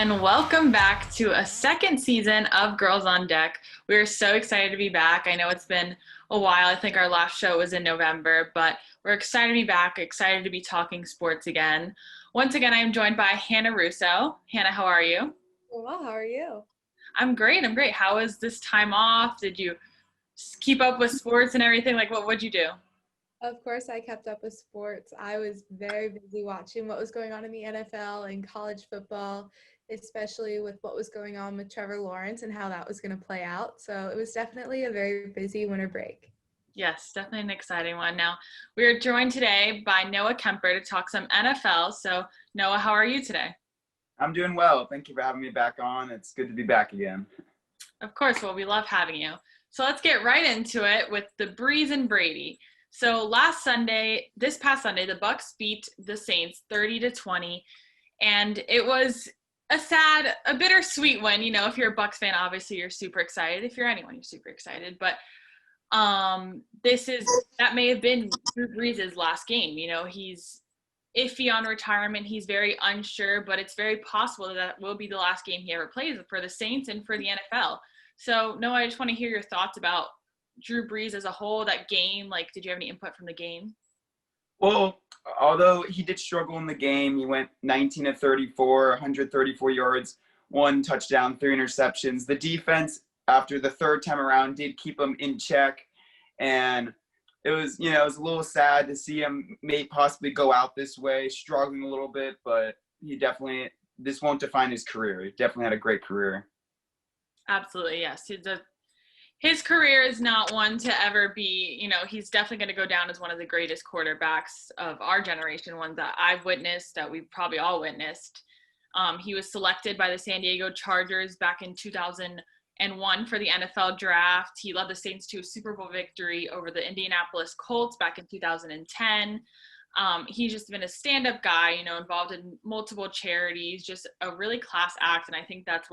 and welcome back to a second season of Girls on Deck. We're so excited to be back. I know it's been a while. I think our last show was in November, but we're excited to be back, excited to be talking sports again. Once again, I'm joined by Hannah Russo. Hannah, how are you? Well, how are you? I'm great. How was this time off? Did you keep up with sports and everything? Like, what'd you do? Of course, I kept up with sports. I was very busy watching what was going on in the NFL and college football, especially with what was going on with Trevor Lawrence and how that was going to play out. So it was definitely a very busy winter break. Yes, definitely an exciting one. Now, we are joined today by Noah Kemper to talk some NFL. So, Noah, how are you today? I'm doing well. Thank you for having me back on. It's good to be back again. Of course. Well, we love having you. So let's get right into it with the Brees and Brady. So this past Sunday, the Bucs beat the Saints 30-20, and it was a bittersweet win. You know, if you're a Bucs fan, obviously you're super excited. If you're anyone, you're super excited. But that may have been Drew Brees' last game. You know, he's iffy on retirement. He's very unsure, but it's very possible that will be the last game he ever plays for the Saints and for the NFL. So, Noah, I just want to hear your thoughts about Drew Brees as a whole, that game. Like, did you have any input from the game? Well, although he did struggle in the game, he went 19 of 34, 134 yards, 1 touchdown, 3 interceptions. The defense, after the third time around, did keep him in check. And it was a little sad to see him possibly go out this way, struggling a little bit, but this won't define his career. He definitely had a great career. Absolutely, yes. His career is not one to ever be, he's definitely going to go down as one of the greatest quarterbacks of our generation, one that I've witnessed, that we've probably all witnessed. He was selected by the San Diego Chargers back in 2001 for the NFL draft. He led the Saints to a Super Bowl victory over the Indianapolis Colts back in 2010. He's just been a stand-up guy, involved in multiple charities, just a really class act, and I think that's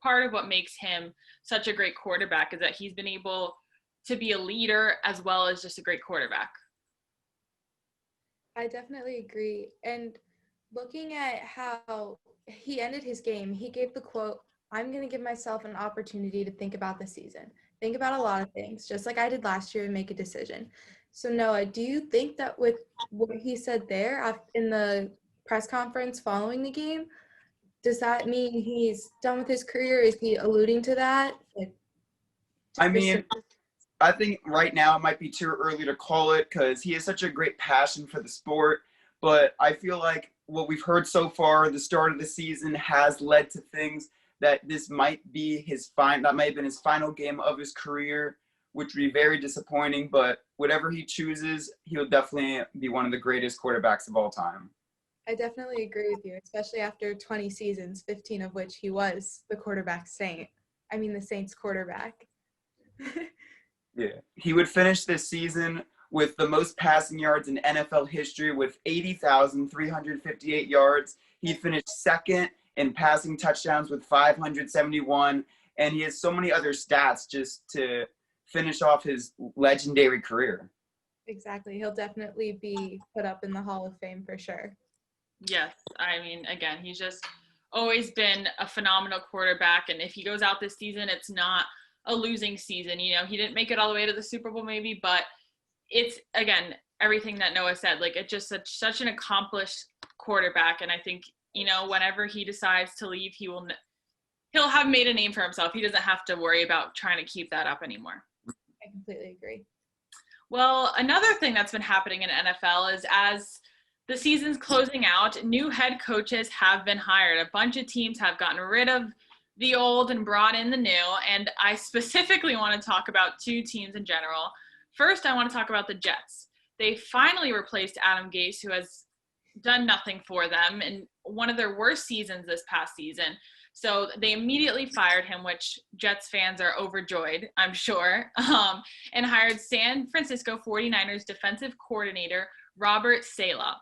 part of what makes him such a great quarterback is that he's been able to be a leader as well as just a great quarterback. I definitely agree. And looking at how he ended his game, he gave the quote, "I'm going to give myself an opportunity to think about the season, think about a lot of things, just like I did last year, and make a decision." So Noah, do you think that with what he said there in the press conference following the game, does that mean he's done with his career? Is he alluding to that? I think right now it might be too early to call it because he has such a great passion for the sport. But I feel like what we've heard so far, the start of the season has led to things that this might be that might have been his final game of his career, which would be very disappointing. But whatever he chooses, he'll definitely be one of the greatest quarterbacks of all time. I definitely agree with you, especially after 20 seasons, 15 of which he was the the Saints quarterback. Yeah. He would finish this season with the most passing yards in NFL history with 80,358 yards. He finished second in passing touchdowns with 571, and he has so many other stats just to finish off his legendary career. Exactly. He'll definitely be put up in the Hall of Fame for sure. Yes. Again, he's just always been a phenomenal quarterback. And if he goes out this season, it's not a losing season. He didn't make it all the way to the Super Bowl maybe, but it's, again, everything that Noah said. Like, it's just such an accomplished quarterback. And I think, whenever he decides to leave, he'll have made a name for himself. He doesn't have to worry about trying to keep that up anymore. I completely agree. Well, another thing that's been happening in NFL is as the season's closing out, new head coaches have been hired. A bunch of teams have gotten rid of the old and brought in the new, and I specifically want to talk about two teams in general. First, I want to talk about the Jets. They finally replaced Adam Gase, who has done nothing for them in one of their worst seasons this past season. So they immediately fired him, which Jets fans are overjoyed, I'm sure, and hired San Francisco 49ers defensive coordinator Robert Saleh.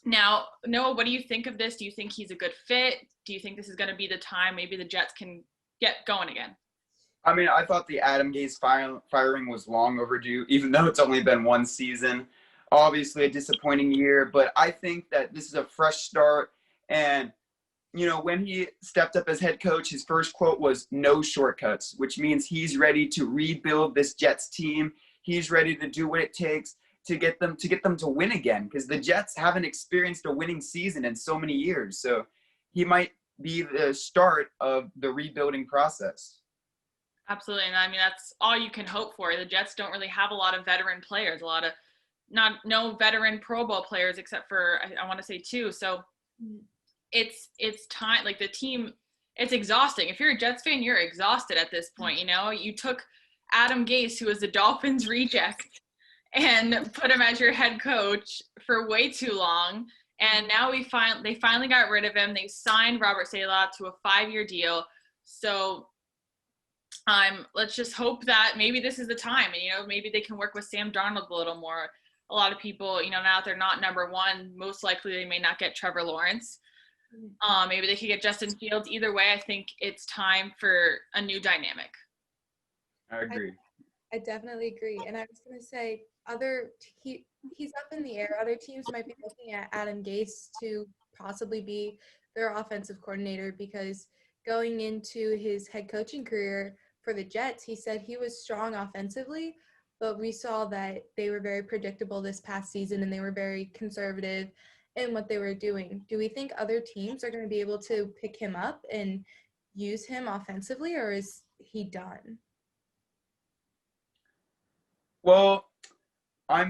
Now, Noah, what do you think of this? Do you think he's a good fit? Do you think this is going to be the time maybe the Jets can get going again? I thought the Adam Gase firing was long overdue, even though it's only been one season. Obviously a disappointing year, but I think that this is a fresh start, and when he stepped up as head coach, his first quote was "no shortcuts," which means he's ready to rebuild this Jets team. He's ready to do what it takes to get them to win again, because the Jets haven't experienced a winning season in so many years. So he might be the start of the rebuilding process. Absolutely. And I mean, that's all you can hope for. The Jets don't really have a lot of veteran players, no veteran Pro Bowl players except for, I want to say 2. So it's time, like the team, it's exhausting. If you're a Jets fan, you're exhausted at this point. You took Adam Gase, who was the Dolphins reject, and put him as your head coach for way too long. And now they finally got rid of him. They signed Robert Saleh to a 5-year deal. So let's just hope that maybe this is the time, and maybe they can work with Sam Darnold a little more. A lot of people, now that they're not number 1, most likely they may not get Trevor Lawrence. Maybe they could get Justin Fields. Either way, I think it's time for a new dynamic. I agree. I definitely agree. And I was going to say, he's up in the air. Other teams might be looking at Adam Gase to possibly be their offensive coordinator, because going into his head coaching career for the Jets, he said he was strong offensively, but we saw that they were very predictable this past season and they were very conservative in what they were doing. Do we think other teams are going to be able to pick him up and use him offensively, or is he done? Well,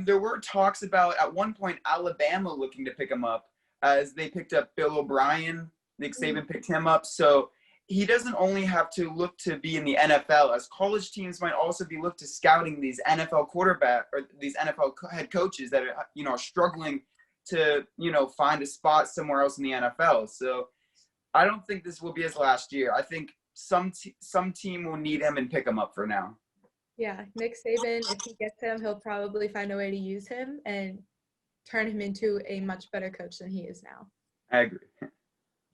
there were talks about at one point Alabama looking to pick him up, as they picked up Bill O'Brien. Nick Saban picked him up. So he doesn't only have to look to be in the NFL, as college teams might also be looked to scouting these NFL quarterback or these NFL head coaches that are struggling to find a spot somewhere else in the NFL. So I don't think this will be his last year. I think some team will need him and pick him up for now. Yeah, Nick Saban, if he gets him, he'll probably find a way to use him and turn him into a much better coach than he is now. I agree.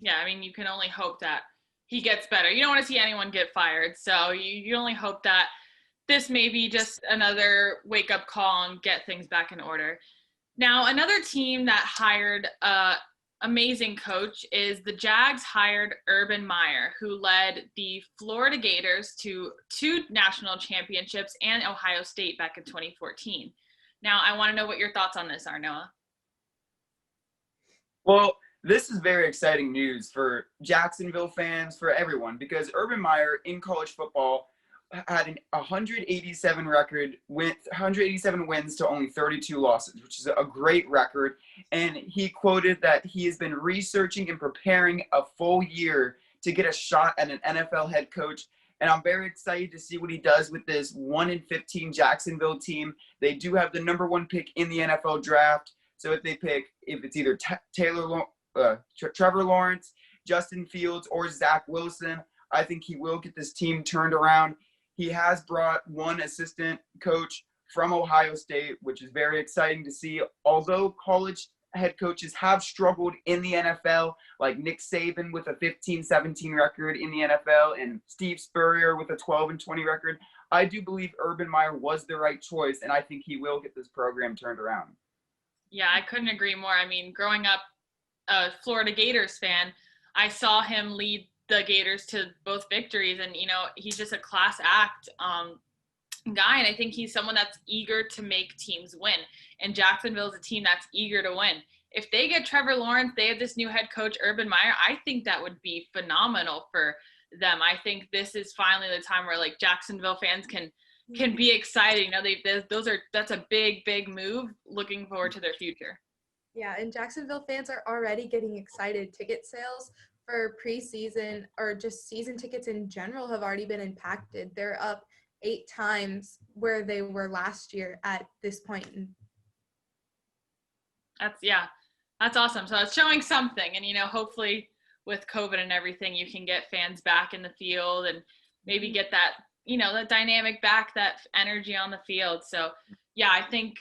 Yeah, I mean, you can only hope that he gets better. You don't want to see anyone get fired, so you only hope that this may be just another wake-up call and get things back in order. Now, another team that hired an amazing coach is the Jags hired Urban Meyer, who led the Florida Gators to 2 national championships and Ohio State back in 2014. Now, I want to know what your thoughts on this are, Noah. Well, this is very exciting news for Jacksonville fans, for everyone, because Urban Meyer in college football had an 187 record, 187 wins to only 32 losses, which is a great record. And he quoted that he has been researching and preparing a full year to get a shot at an NFL head coach. And I'm very excited to see what he does with this 1-15 Jacksonville team. They do have the number 1 pick in the NFL draft. So if it's either Trevor Lawrence, Justin Fields, or Zach Wilson, I think he will get this team turned around. He has brought 1 assistant coach from Ohio State, which is very exciting to see. Although college head coaches have struggled in the NFL, like Nick Saban with a 15-17 record in the NFL and Steve Spurrier with a 12-20 record, I do believe Urban Meyer was the right choice, and I think he will get this program turned around. Yeah, I couldn't agree more. I mean, growing up a Florida Gators fan, I saw him lead the Gators to both victories, and he's just a class act guy, and I think he's someone that's eager to make teams win, and Jacksonville is a team that's eager to win. If they get Trevor Lawrence, they have this new head coach Urban Meyer, I think that would be phenomenal for them. I think this is finally the time where like Jacksonville fans can be excited. That's a big move. Looking forward to their future. Yeah, and Jacksonville fans are already getting excited. Ticket sales for preseason or just season tickets in general have already been impacted. They're up 8 times where they were last year at this point. That's awesome. So it's showing something, and hopefully with COVID and everything, you can get fans back in the field and maybe get that that dynamic back, that energy on the field. So yeah, I think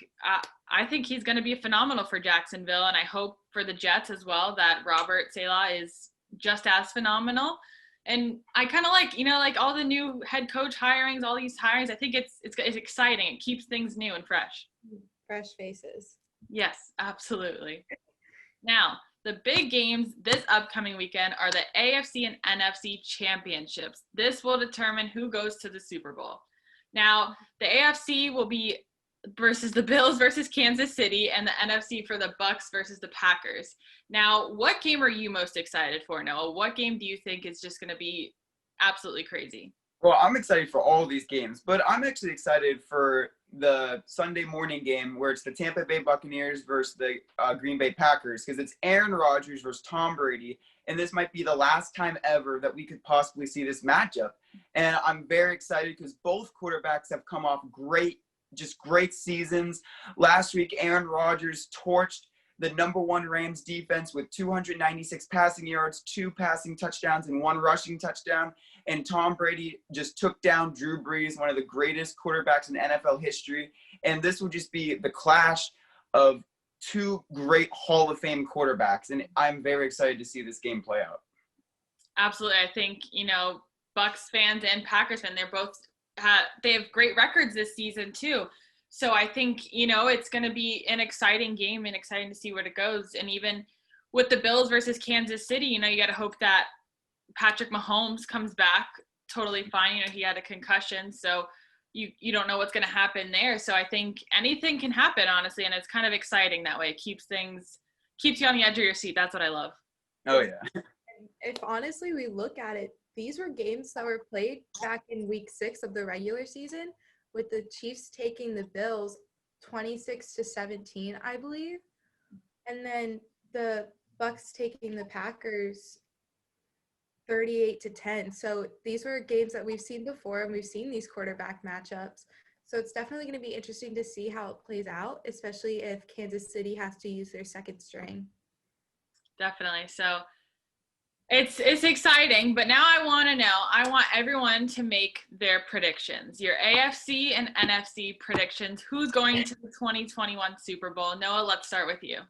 he's going to be phenomenal for Jacksonville, and I hope for the Jets as well that Robert Saleh is just as phenomenal. And I kind of like all the new head coach hirings, all these hirings. I think it's exciting. It keeps things new and fresh. Fresh faces. Yes, absolutely. Now, The big games this upcoming weekend are the AFC and NFC championships. This will determine who goes to the Super Bowl. Now, the AFC will be versus the Bills versus Kansas City, and the NFC for the Bucks versus the Packers. Now, what game are you most excited for, Noah? What game do you think is just going to be absolutely crazy? Well, I'm excited for all of these games, but I'm actually excited for the Sunday morning game where it's the Tampa Bay Buccaneers versus the Green Bay Packers, because it's Aaron Rodgers versus Tom Brady, and this might be the last time ever that we could possibly see this matchup. And I'm very excited because both quarterbacks have come off great seasons. Last week, Aaron Rodgers torched the number 1 Rams defense with 296 passing yards, 2 passing touchdowns, and 1 rushing touchdown. And Tom Brady just took down Drew Brees, one of the greatest quarterbacks in NFL history. And this will just be the clash of 2 great Hall of Fame quarterbacks. And I'm very excited to see this game play out. Absolutely. I think, Bucks fans and Packers fans, they have great records this season too. So I think, it's going to be an exciting game and exciting to see where it goes. And even with the Bills versus Kansas City, you got to hope that Patrick Mahomes comes back totally fine. He had a concussion, so you don't know what's going to happen there. So I think anything can happen, honestly, and it's kind of exciting that way. It keeps you on the edge of your seat. That's what I love. Oh, yeah. If honestly we look at it, these were games that were played back in week 6 of the regular season, with the Chiefs taking the Bills 26-17, I believe. And then the Bucks taking the Packers 38-10. So these were games that we've seen before, and we've seen these quarterback matchups. So it's definitely going to be interesting to see how it plays out, especially if Kansas City has to use their second string. Definitely. So it's exciting, but now I want everyone to make their predictions. Your AFC and NFC predictions. Who's going to the 2021 Super Bowl? Noah, let's start with you.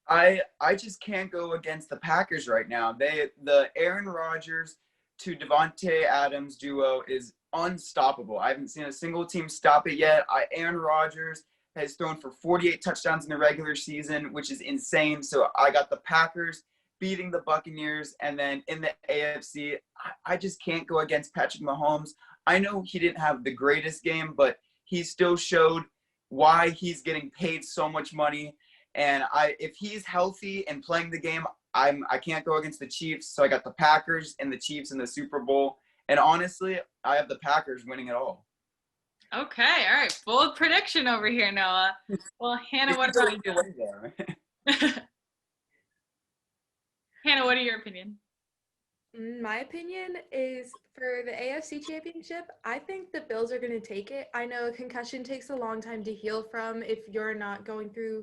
I just can't go against the Packers right now. The Aaron Rodgers to Devontae Adams duo is unstoppable. I haven't seen a single team stop it yet. Aaron Rodgers has thrown for 48 touchdowns in the regular season, which is insane. So I got the Packers beating the Buccaneers, and then in the AFC, I just can't go against Patrick Mahomes. I know he didn't have the greatest game, but he still showed why he's getting paid so much money. And if he's healthy and playing the game, I can't go against the Chiefs. So I got the Packers and the Chiefs in the Super Bowl. And honestly, I have the Packers winning it all. Okay, all right. Bold prediction over here, Noah. Well, Hannah, what about you? Hannah, what are your opinion? My opinion is for the AFC Championship, I think the Bills are going to take it. I know a concussion takes a long time to heal from if you're not going through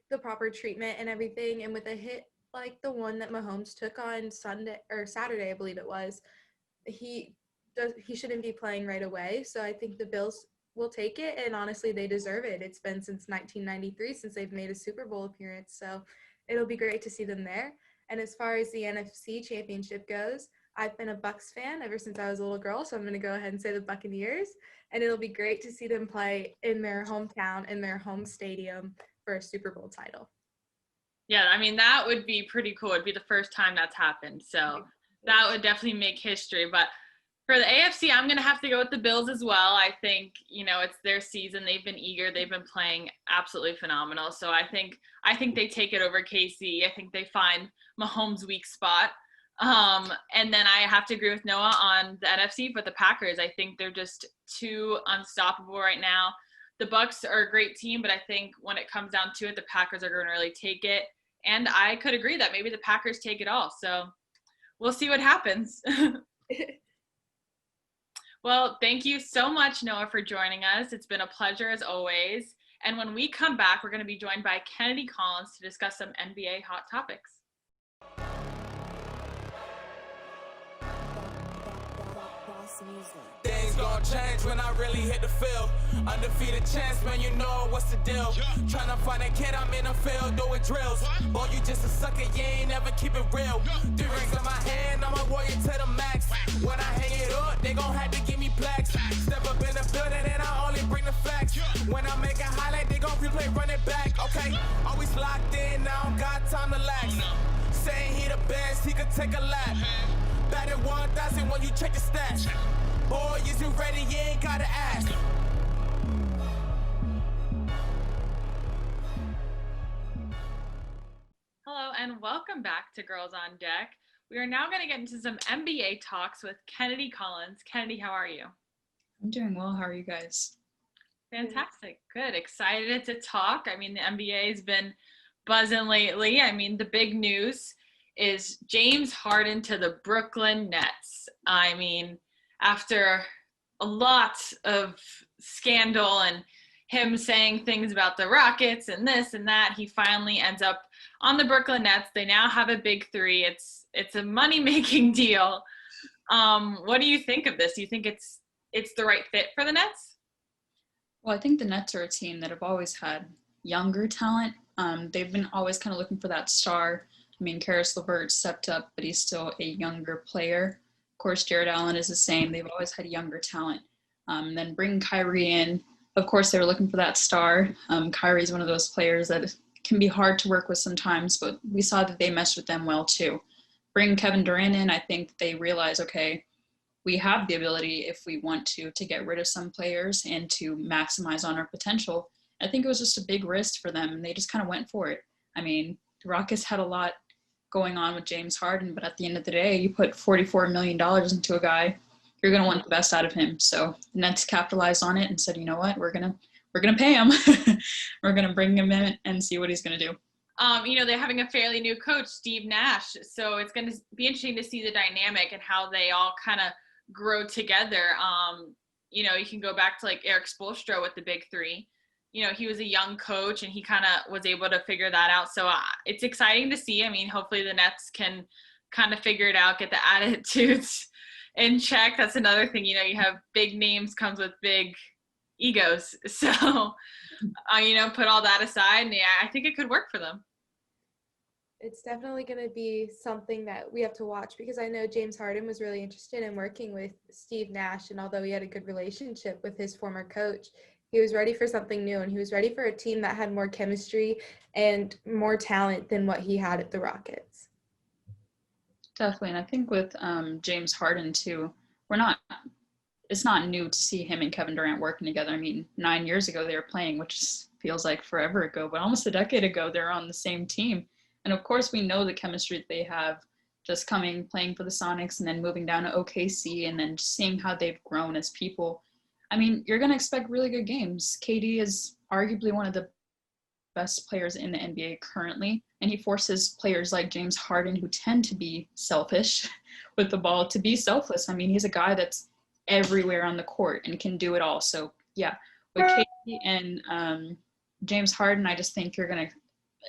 the proper treatment and everything. And with a hit like the one that Mahomes took on Saturday, I believe it was, he shouldn't be playing right away. So I think the Bills will take it, and honestly, they deserve it. It's been since 1993 since they've made a Super Bowl appearance, so it'll be great to see them there. And as far as the NFC Championship goes, I've been a Bucks fan ever since I was a little girl, so I'm going to go ahead and say the Buccaneers, and it'll be great to see them play in their hometown, in their home stadium for a Super Bowl title. Yeah, I mean, that would be pretty cool. It'd be the first time that's happened, so that would definitely make history. But for the AFC, I'm going to have to go with the Bills as well. I think, it's their season. They've been eager. They've been playing absolutely phenomenal. So I think they take it over KC. I think they find Mahomes' weak spot. And then I have to agree with Noah on the NFC, but the Packers, I think they're just too unstoppable right now. The Bucks are a great team, but I think when it comes down to it, the Packers are going to really take it. And I could agree that maybe the Packers take it all. So we'll see what happens. Well, thank you so much, Noah, for joining us. It's been a pleasure as always. And when we come back, we're going to be joined by Kennedy Collins to discuss some NBA hot topics. Things gon' change when I really hit the field. Undefeated chance, man, you know what's the deal. Tryna find a kid, I'm in the field doing drills. Boy, you just a sucker, you ain't never keep it real. 3 rings in my hand, I'm a warrior to the max. When I hang it up, they gon' have to give me plaques. Step up in the building and I only bring the facts. When I make a highlight, they gon' replay, run it back, okay? Always locked in, I don't got time to lax. saying he the best, he could take a lap. Batted 1,000 when you check the stats. Boy, is you ready? You ain't gotta ask. Hello and welcome back to Girls on Deck. We are now going to get into some NBA talks with Kennedy Collins. Kennedy, how are you? I'm doing well. How are you guys? Fantastic. Good. Excited to talk. I mean, the NBA has been buzzing lately. I mean, the big news is James Harden to the Brooklyn Nets. I mean, after a lot of scandal and him saying things about the Rockets and this and that, he finally ends up on the Brooklyn Nets. They now have a big three. It's a money-making deal. What do you think of this? Do you think it's the right fit for the Nets? Well, I think the Nets are a team that have always had younger talent. They've been always kind of looking for that star. I mean, Karis LeVert stepped up, but he's still a younger player. Of course, Jared Allen is the same. They've always had younger talent. Then bring Kyrie in. Of course, they were looking for that star. Kyrie's one of those players that can be hard to work with sometimes, but we saw that they meshed with them well too. Bring Kevin Durant in. I think they realize, okay, we have the ability, if we want to get rid of some players and to maximize on our potential. I think it was just a big risk for them, and they just kind of went for it. I mean, the Rockets had a lot going on with James Harden, but at the end of the day, you put $44 million into a guy, you're going to want the best out of him. So the Nets capitalized on it and said, you know what, we're gonna pay him. We're going to bring him in and see what he's going to do. They're having a fairly new coach, Steve Nash. So it's going to be interesting to see the dynamic and how they all kind of grow together. You can go back to like Eric Spoelstra with the big three. He was a young coach and he kind of was able to figure that out. So it's exciting to see. I mean, hopefully the Nets can kind of figure it out, get the attitudes in check. That's another thing, you have big names comes with big egos. So, put all that aside, and I think it could work for them. It's definitely going to be something that we have to watch, because I know James Harden was really interested in working with Steve Nash, and although he had a good relationship with his former coach, he was ready for something new, and he was ready for a team that had more chemistry and more talent than what he had at the Rockets. Definitely, and I think with James Harden too, it's not new to see him and Kevin Durant working together. I mean, 9 years ago they were playing, which feels like forever ago, but almost a decade ago they were on the same team. And of course we know the chemistry that they have, just playing for the Sonics and then moving down to OKC and then just seeing how they've grown as people. I mean, you're going to expect really good games. KD is arguably one of the best players in the NBA currently, and he forces players like James Harden, who tend to be selfish with the ball, to be selfless. I mean, he's a guy that's everywhere on the court and can do it all. So yeah, with KD and James Harden, I just think you're going to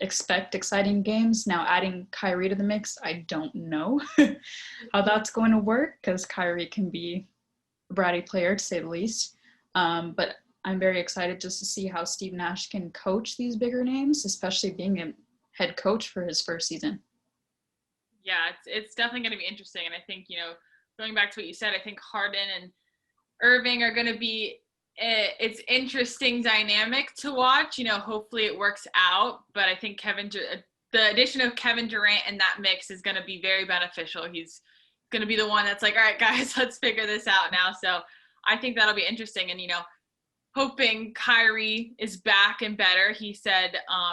expect exciting games. Now adding Kyrie to the mix, I don't know how that's going to work, because Kyrie can be a bratty player to say the least. But I'm very excited just to see how Steve Nash can coach these bigger names, especially being a head coach for his first season. Yeah, it's definitely going to be interesting. And I think, going back to what you said, I think Harden and Irving are going to be it's interesting dynamic to watch. Hopefully it works out. But I think the addition of Kevin Durant in that mix is going to be very beneficial. He's going to be the one that's like, all right, guys, let's figure this out now. So I think that'll be interesting. And, hoping Kyrie is back and better. He said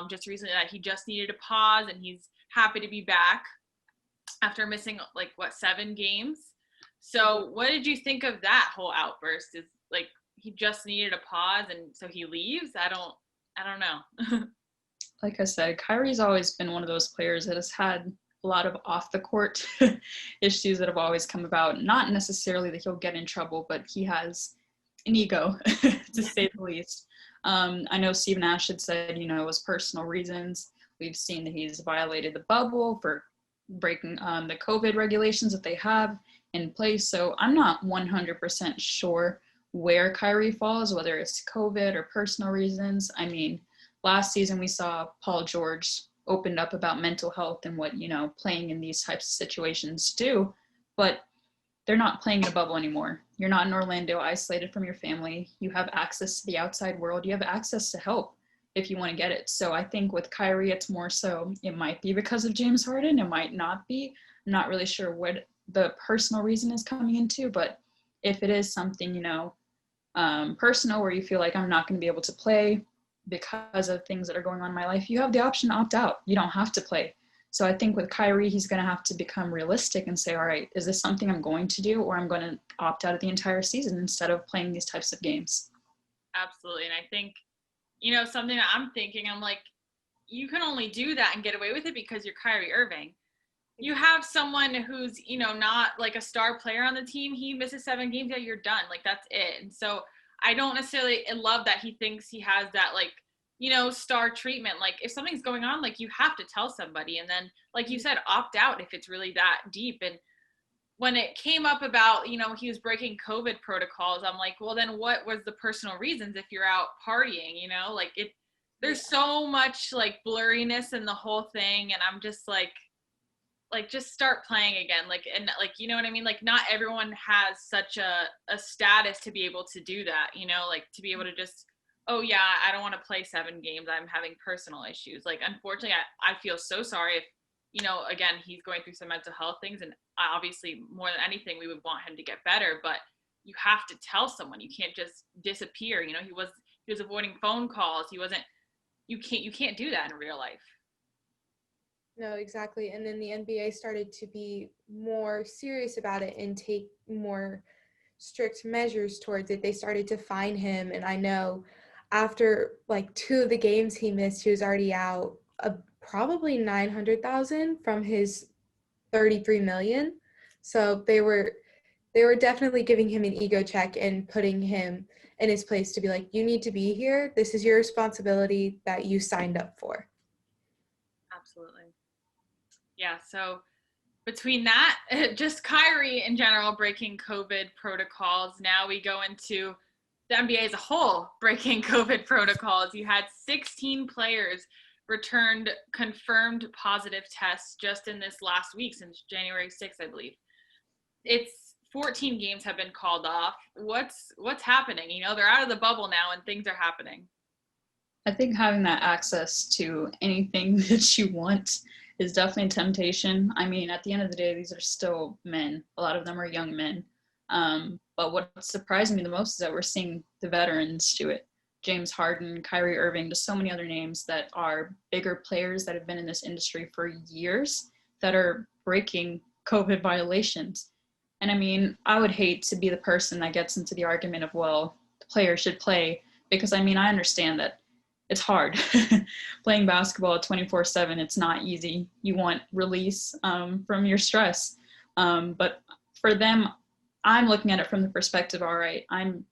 just recently that he just needed a pause, and he's happy to be back after missing 7 games. So what did you think of that whole outburst? Is he just needed a pause and so he leaves? I don't know. Like I said, Kyrie's always been one of those players that has had a lot of off the court issues that have always come about. Not necessarily that he'll get in trouble, but he has an ego, to say the least. I know Steve Nash had said, it was personal reasons. We've seen that he's violated the bubble for breaking the COVID regulations that they have in place. So I'm not 100% sure where Kyrie falls, whether it's COVID or personal reasons. I mean, last season we saw Paul George opened up about mental health and what, playing in these types of situations do, but they're not playing in a bubble anymore. You're not in Orlando, isolated from your family. You have access to the outside world. You have access to help. if you want to get it. So I think with Kyrie, it's more so it might be because of James Harden. It might not be. I'm not really sure what the personal reason is coming into, but if it is something, personal where you feel like I'm not going to be able to play because of things that are going on in my life, you have the option to opt out. You don't have to play. So I think with Kyrie, he's going to have to become realistic and say, all right, is this something I'm going to do, or I'm going to opt out of the entire season instead of playing these types of games? Absolutely. And I think, something that I'm thinking, I'm like, you can only do that and get away with it because you're Kyrie Irving. You have someone who's, not like a star player on the team. He misses 7 games, yeah, you're done. Like, that's it. And so I don't necessarily love that he thinks he has that, like, star treatment. Like, if something's going on, like, you have to tell somebody. And then, like you said, opt out if it's really that deep. And when it came up about, he was breaking COVID protocols, I'm like, well, then what was the personal reasons if you're out partying, like there's so much like blurriness in the whole thing. And I'm just like, just start playing again. Like, and like, you know what I mean? Like, not everyone has such a status to be able to do that, like to be able to just, oh yeah, I don't want to play 7 games. I'm having personal issues. Like, unfortunately, I feel so sorry if, again, he's going through some mental health things, and obviously more than anything, we would want him to get better, but you have to tell someone. You can't just disappear. He was avoiding phone calls. You can't do that in real life. No, exactly. And then the NBA started to be more serious about it and take more strict measures towards it. They started to fine him. And I know after like 2 of the games he missed, he was already out probably $900,000 from his $33 million. So they were definitely giving him an ego check and putting him in his place to be like, you need to be here. This is your responsibility that you signed up for. Absolutely. Yeah, so between that, just Kyrie in general breaking COVID protocols, now we go into the NBA as a whole breaking COVID protocols. You had 16 players returned confirmed positive tests just in this last week since January 6th, I believe. It's 14 games have been called off. What's happening? They're out of the bubble now and things are happening. I think having that access to anything that you want is definitely a temptation. I mean, at the end of the day, these are still men. A lot of them are young men. But what's surprising me the most is that we're seeing the veterans do it. James Harden, Kyrie Irving, just so many other names that are bigger players that have been in this industry for years that are breaking COVID violations. And I mean, I would hate to be the person that gets into the argument of, well, the player should play, because I mean, I understand that it's hard. Playing basketball 24/7, it's not easy. You want release from your stress. But for them, I'm looking at it from the perspective, all right, I'm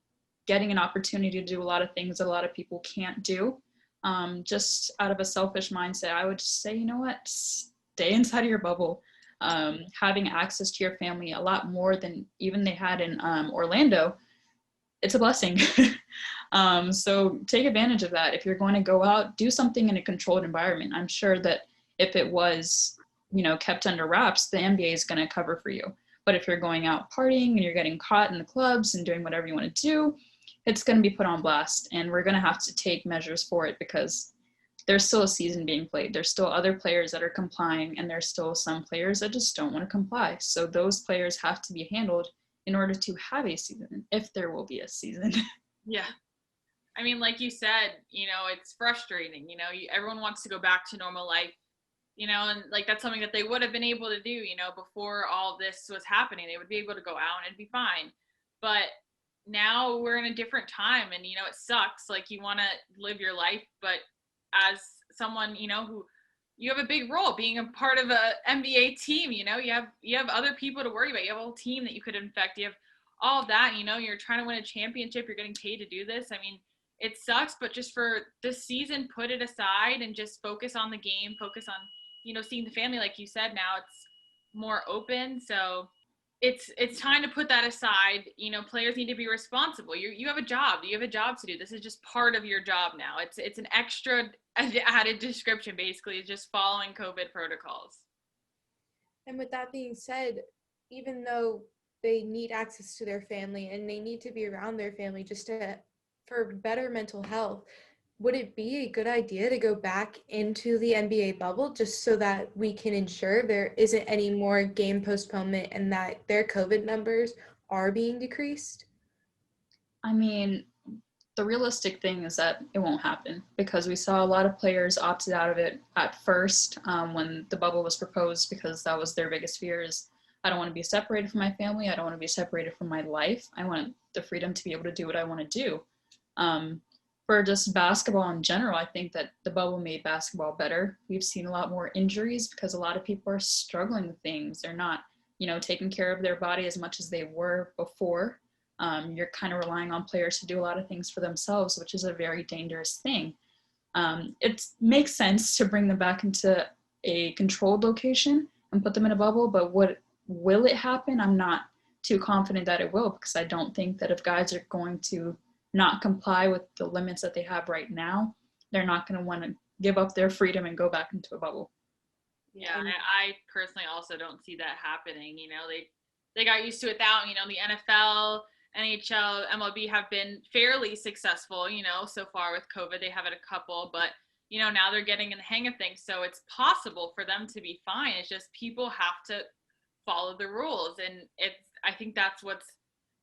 getting an opportunity to do a lot of things that a lot of people can't do. Just out of a selfish mindset, I would just say, you know what, stay inside of your bubble. Having access to your family a lot more than even they had in Orlando, it's a blessing. So take advantage of that. If you're going to go out, do something in a controlled environment. I'm sure that if it was, kept under wraps, the NBA is going to cover for you. But if you're going out partying and you're getting caught in the clubs and doing whatever you want to do, it's going to be put on blast. And we're going to have to take measures for it, because there's still a season being played. There's still other players that are complying, and there's still some players that just don't want to comply. So those players have to be handled in order to have a season, if there will be a season. Yeah. I mean, like you said, it's frustrating. Everyone wants to go back to normal life, and like that's something that they would have been able to do, before all this was happening. They would be able to go out and it'd be fine. But now we're in a different time, and, it sucks. Like, you want to live your life, but as someone, who you have a big role being a part of a NBA team, you have other people to worry about. You have a whole team that you could infect. You have all of that, you're trying to win a championship. You're getting paid to do this. I mean, it sucks, but just for this season, put it aside and just focus on the game, focus on, seeing the family. Like you said, now it's more open. So it's time to put that aside. Players need to be responsible. You have a job. You have a job to do. This is just part of your job now. It's an extra added description, basically, is just following COVID protocols. And with that being said, even though they need access to their family and they need to be around their family just for better mental health, would it be a good idea to go back into the NBA bubble just so that we can ensure there isn't any more game postponement and that their COVID numbers are being decreased? I mean, the realistic thing is that it won't happen because we saw a lot of players opted out of it at first when the bubble was proposed, because that was their biggest fear is, I don't want to be separated from my family. I don't want to be separated from my life. I want the freedom to be able to do what I want to do. For just basketball in general, I think that the bubble made basketball better. We've seen a lot more injuries because a lot of people are struggling with things. They're not, taking care of their body as much as they were before. You're kind of relying on players to do a lot of things for themselves, which is a very dangerous thing. It makes sense to bring them back into a controlled location and put them in a bubble, but will it happen? I'm not too confident that it will, because I don't think that if guys are going to not comply with the limits that they have right now, they're not going to want to give up their freedom and go back into a bubble. Yeah, I personally also don't see that happening. They got used to it now. The NFL, NHL, MLB have been fairly successful, so far with COVID. They have had a couple, but, now they're getting in the hang of things. So it's possible for them to be fine. It's just people have to follow the rules. And I think that's what's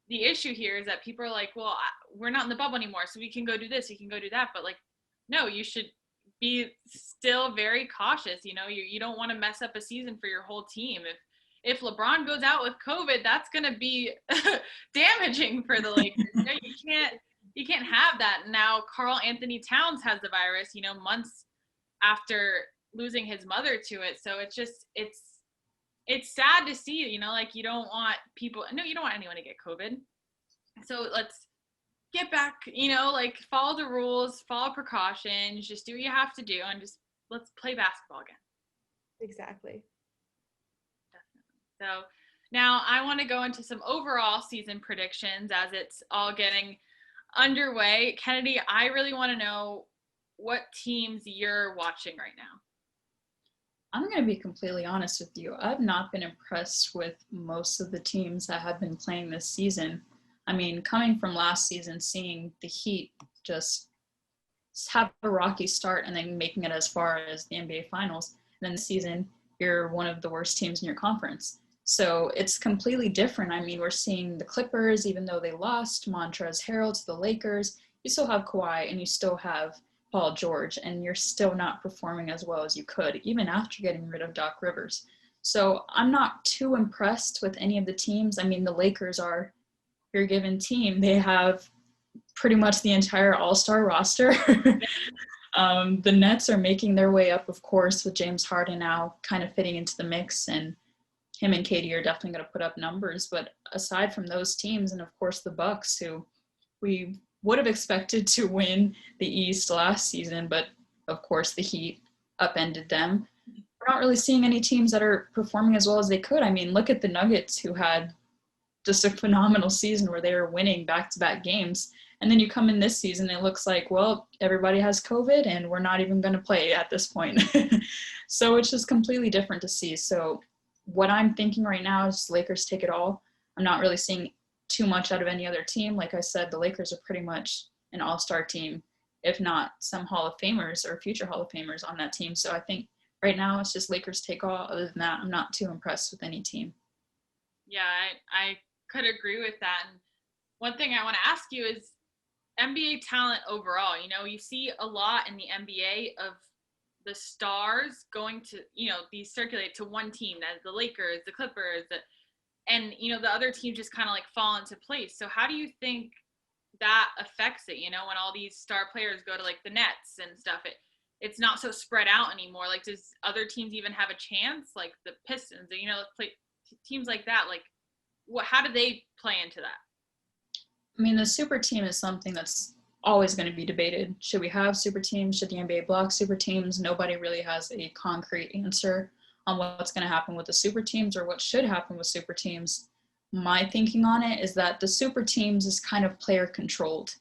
the issue here, is that people are like, well, we're not in the bubble anymore, so we can go do this, we can go do that. But no, you should be still very cautious. You don't want to mess up a season for your whole team. If LeBron goes out with COVID, that's going to be damaging for the Lakers. You can't have that. Now, Karl Anthony Towns has the virus, months after losing his mother to it. So it's sad to see, you don't want you don't want anyone to get COVID. So let's get back, follow the rules, follow precautions, just do what you have to do, and just let's play basketball again. Exactly. So now I want to go into some overall season predictions as it's all getting underway. Kennedy, I really want to know what teams you're watching right now. I'm going to be completely honest with you. I've not been impressed with most of the teams that have been playing this season. I mean, coming from last season, seeing the Heat just have a rocky start and then making it as far as the NBA Finals, and then this season, you're one of the worst teams in your conference. So it's completely different. I mean, we're seeing the Clippers, even though they lost Montrezl Harrell to the Lakers, you still have Kawhi and you still have Paul George, and you're still not performing as well as you could, even after getting rid of Doc Rivers. So I'm not too impressed with any of the teams. I mean, the Lakers are your given team. They have pretty much the entire all-star roster. The Nets are making their way up, of course, with James Harden now kind of fitting into the mix, and him and KD are definitely going to put up numbers. But aside from those teams, and of course the Bucks, who we would have expected to win the East last season, but of course the Heat upended them. We're not really seeing any teams that are performing as well as they could. I mean, look at the Nuggets, who had just a phenomenal season where they were winning back-to-back games. And then you come in this season, it looks like, well, everybody has COVID and we're not even going to play at this point. So it's just completely different to see. So what I'm thinking right now is Lakers take it all. I'm not really seeing too much out of any other team. Like I said, the Lakers are pretty much an all-star team, if not some Hall of Famers or future Hall of Famers on that team. So I think right now it's just Lakers take all. Other than that, I'm not too impressed with any team. Yeah, I could agree with that. And one thing I want to ask you is NBA talent overall. You see a lot in the NBA of the stars going to, these circulate to one team, as the Lakers, the Clippers, and, the other teams just kind of fall into place. So how do you think that affects it, when all these star players go to the Nets and stuff? It's not so spread out anymore. Does other teams even have a chance? The Pistons, play teams like that, how do they play into that? I mean, the super team is something that's always going to be debated. Should we have super teams? Should the NBA block super teams? Nobody really has a concrete answer on what's going to happen with the super teams or what should happen with super teams. My thinking on it is that the super teams is kind of player controlled.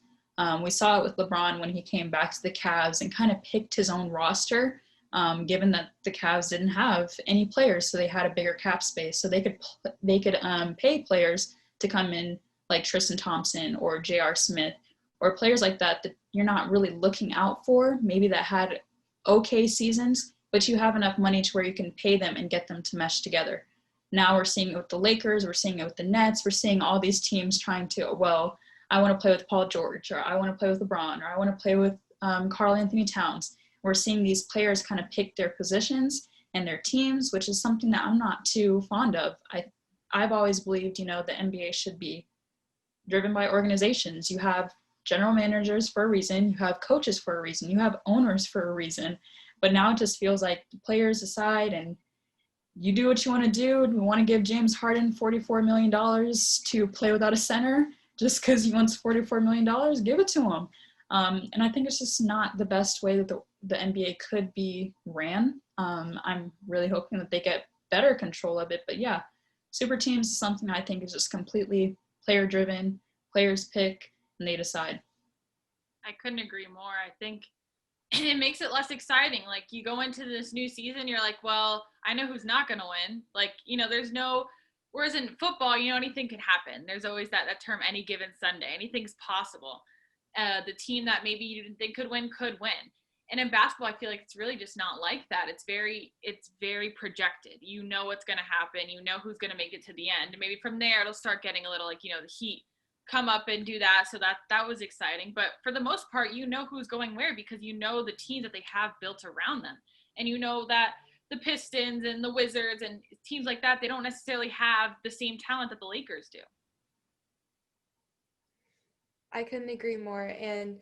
We saw it with LeBron when he came back to the Cavs and kind of picked his own roster, given that the Cavs didn't have any players, so they had a bigger cap space. So they could pay players to come in like Tristan Thompson or J.R. Smith or players like that you're not really looking out for, maybe that had okay seasons, but you have enough money to where you can pay them and get them to mesh together. Now we're seeing it with the Lakers, we're seeing it with the Nets, we're seeing all these teams trying to, well, I want to play with Paul George, or I want to play with LeBron, or I want to play with Karl Anthony Towns. We're seeing these players kind of pick their positions and their teams, which is something that I'm not too fond of. I've always believed, the NBA should be driven by organizations. You have general managers for a reason, you have coaches for a reason, you have owners for a reason. But now it just feels like the players decide and you do what you want to do. We want to give James Harden $44 million to play without a center just because he wants $44 million, give it to him. And I think it's just not the best way that the NBA could be ran. I'm really hoping that they get better control of it. But yeah, super teams is something I think is just completely player driven. Players pick and they decide. I couldn't agree more. I think it makes it less exciting. Like, you go into this new season, you're like, well, I know who's not going to win. Like, there's no, whereas in football, anything can happen. There's always that term, any given Sunday. Anything's possible. The team that maybe you didn't think could win. And in basketball, I feel like it's really just not like that. It's very projected. You know what's going to happen. You know who's going to make it to the end. And maybe from there, it'll start getting a little like, the Heat come up and do that. So that was exciting. But for the most part, who's going where, because the teams that they have built around them. And that the Pistons and the Wizards and teams like that, they don't necessarily have the same talent that the Lakers do. I couldn't agree more. And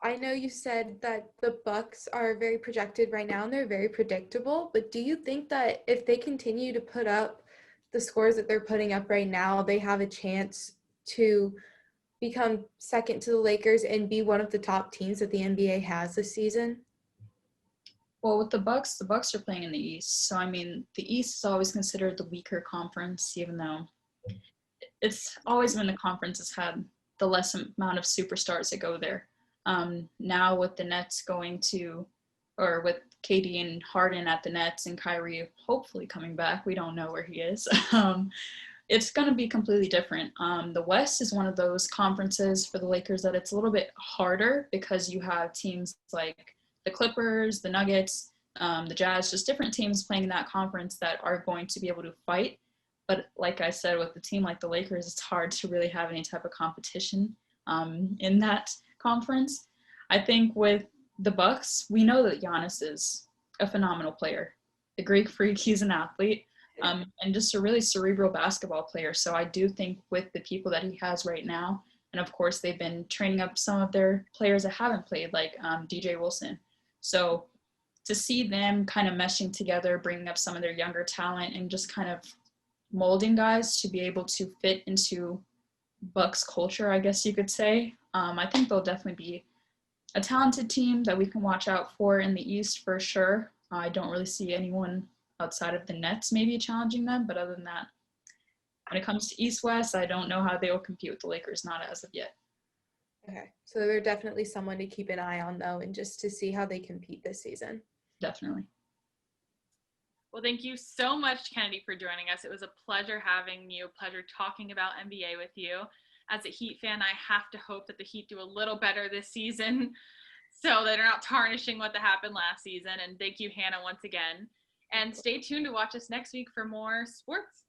I know you said that the Bucks are very projected right now and they're very predictable, but do you think that if they continue to put up the scores that they're putting up right now, they have a chance to become second to the Lakers and be one of the top teams that the NBA has this season? Well, with the Bucks are playing in the East. So, the East is always considered the weaker conference, even though it's always been the conference that's had the less amount of superstars that go there. Now with the Nets with KD and Harden at the Nets and Kyrie hopefully coming back, we don't know where he is. It's going to be completely different. The West is one of those conferences for the Lakers that it's a little bit harder because you have teams like the Clippers, the Nuggets, the Jazz, just different teams playing in that conference that are going to be able to fight. But like I said, with a team like the Lakers, it's hard to really have any type of competition in that conference. I think with the Bucks, we know that Giannis is a phenomenal player. The Greek freak, he's an athlete. And just a really cerebral basketball player. So I do think with the people that he has right now, and of course they've been training up some of their players that haven't played, like DJ Wilson. So to see them kind of meshing together, bringing up some of their younger talent and just kind of molding guys to be able to fit into Bucks culture, I guess you could say. I think they'll definitely be a talented team that we can watch out for in the East for sure. I don't really see anyone outside of the Nets maybe challenging them, but other than that, when it comes to East-West, I don't know how they will compete with the Lakers, not as of yet. Okay, so they're definitely someone to keep an eye on, though, and just to see how they compete this season. Definitely. Well, thank you so much, Kennedy, for joining us. It was a pleasure having you, a pleasure talking about NBA with you. As a Heat fan, I have to hope that the Heat do a little better this season so they're not tarnishing what happened last season. And thank you, Hannah, once again. And stay tuned to watch us next week for more sports.